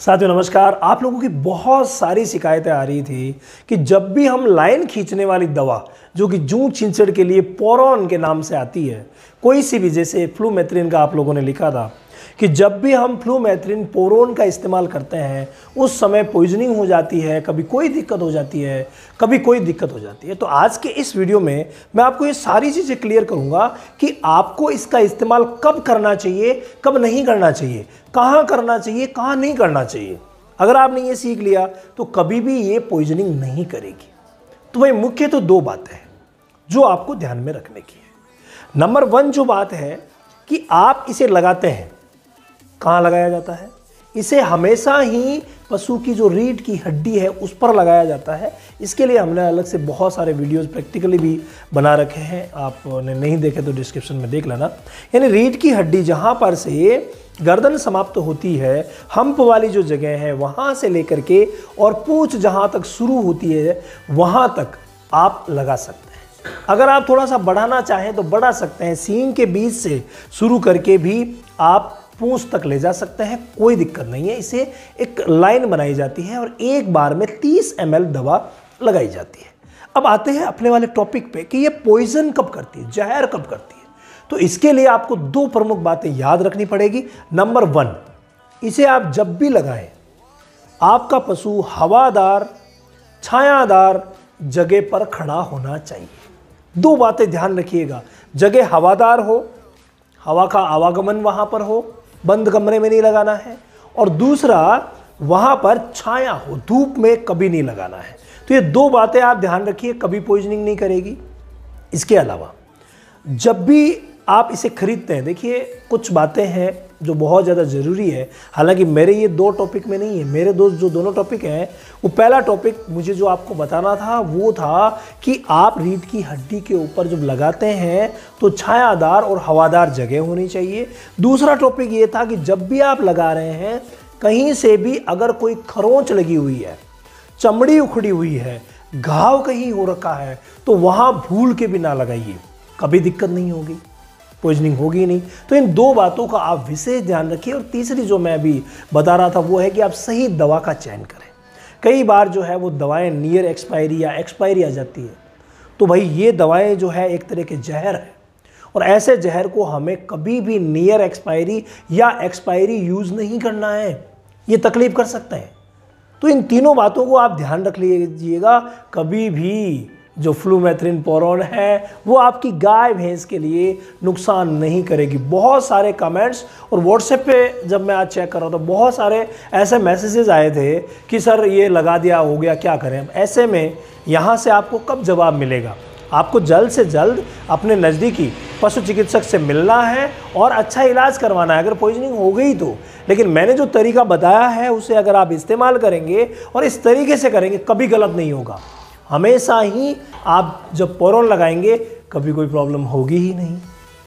साथियों नमस्कार। आप लोगों की बहुत सारी शिकायतें आ रही थी कि जब भी हम लाइन खींचने वाली दवा जो कि जूं छिंचड़ के लिए पोरॉन के नाम से आती है, कोई सी भी, जैसे फ्लूमेथ्रिन का आप लोगों ने लिखा था कि जब भी हम फ्लूमेथ्रिन पोरॉन का इस्तेमाल करते हैं उस समय पॉइजनिंग हो जाती है, कभी कोई दिक्कत हो जाती है, कभी कोई दिक्कत हो जाती है। तो आज के इस वीडियो में मैं आपको ये सारी चीज़ें क्लियर करूंगा कि आपको इसका इस्तेमाल कब करना चाहिए, कब नहीं करना चाहिए, कहाँ करना चाहिए, कहाँ नहीं करना चाहिए। अगर आपने ये सीख लिया तो कभी भी ये पॉइजनिंग नहीं करेगी। तो भाई मुख्य तो दो बातें हैं जो आपको ध्यान में रखने की है। नंबर 1 जो बात है कि आप इसे लगाते हैं, कहाँ लगाया जाता है? इसे हमेशा ही पशु की जो रीढ़ की हड्डी है उस पर लगाया जाता है। इसके लिए हमने अलग से बहुत सारे वीडियोस प्रैक्टिकली भी बना रखे हैं, आपने नहीं देखे तो डिस्क्रिप्शन में देख लेना। यानी रीढ़ की हड्डी जहाँ पर से गर्दन समाप्त होती है, हम्प वाली जो जगह है वहाँ से लेकर के और पूंछ जहाँ तक शुरू होती है वहाँ तक आप लगा सकते हैं। अगर आप थोड़ा सा बढ़ाना चाहें तो बढ़ा सकते हैं। सींग के बीच से शुरू करके भी आप पूंछ तक ले जा सकते हैं, कोई दिक्कत नहीं है। इसे एक लाइन बनाई जाती है और एक बार में 30 ml दवा लगाई जाती है। अब आते हैं अपने वाले टॉपिक पे कि ये पॉइजन कब करती है, जहर कब करती है। तो इसके लिए आपको 2 प्रमुख बातें याद रखनी पड़ेगी। नंबर 1, इसे आप जब भी लगाएं आपका पशु हवादार छायादार जगह पर खड़ा होना चाहिए। 2 बातें ध्यान रखिएगा, जगह हवादार हो, हवा का आवागमन वहां पर हो, बंद कमरे में नहीं लगाना है, और दूसरा वहां पर छाया हो, धूप में कभी नहीं लगाना है। तो ये 2 बातें आप ध्यान रखिए, कभी पॉइजनिंग नहीं करेगी। इसके अलावा जब भी आप इसे खरीदते हैं, देखिए कुछ बातें हैं जो बहुत ज़्यादा ज़रूरी है। हालांकि मेरे ये 2 टॉपिक में नहीं है, मेरे जो दोनों टॉपिक हैं, वो पहला टॉपिक मुझे जो आपको बताना था वो था कि आप रीढ़ की हड्डी के ऊपर जब लगाते हैं तो छायादार और हवादार जगह होनी चाहिए। दूसरा टॉपिक ये था कि जब भी आप लगा रहे हैं कहीं से भी अगर कोई खरोंच लगी हुई है, चमड़ी उखड़ी हुई है, घाव कहीं हो रखा है, तो वहाँ भूल के भी ना लगाइए, कभी दिक्कत नहीं होगी, पॉइजनिंग होगी नहीं। तो इन 2 बातों का आप विशेष ध्यान रखिए। और तीसरी जो मैं अभी बता रहा था वो है कि आप सही दवा का चयन करें। कई बार जो है वो दवाएं नियर एक्सपायरी या एक्सपायरी आ जाती है, तो भाई ये दवाएं जो है एक तरह के जहर है, और ऐसे जहर को हमें कभी भी नियर एक्सपायरी या एक्सपायरी यूज़ नहीं करना है, ये तकलीफ कर सकते हैं। तो इन तीनों बातों को आप ध्यान रख लीजिएगा। कभी भी जो फ्लूमेथ्रिन पोरॉन है वो आपकी गाय भैंस के लिए नुकसान नहीं करेगी। बहुत सारे कमेंट्स और व्हाट्सएप पे जब मैं आज चेक कर रहा था बहुत सारे ऐसे मैसेजेस आए थे कि सर ये लगा दिया, हो गया, क्या करें। ऐसे में यहाँ से आपको कब जवाब मिलेगा? आपको जल्द से जल्द अपने नज़दीकी पशु चिकित्सक से मिलना है और अच्छा इलाज करवाना है अगर पॉइजनिंग हो गई तो। लेकिन मैंने जो तरीका बताया है उसे अगर आप इस्तेमाल करेंगे और इस तरीके से करेंगे कभी गलत नहीं होगा। हमेशा ही आप जब पोरॉन लगाएंगे कभी कोई प्रॉब्लम होगी ही नहीं।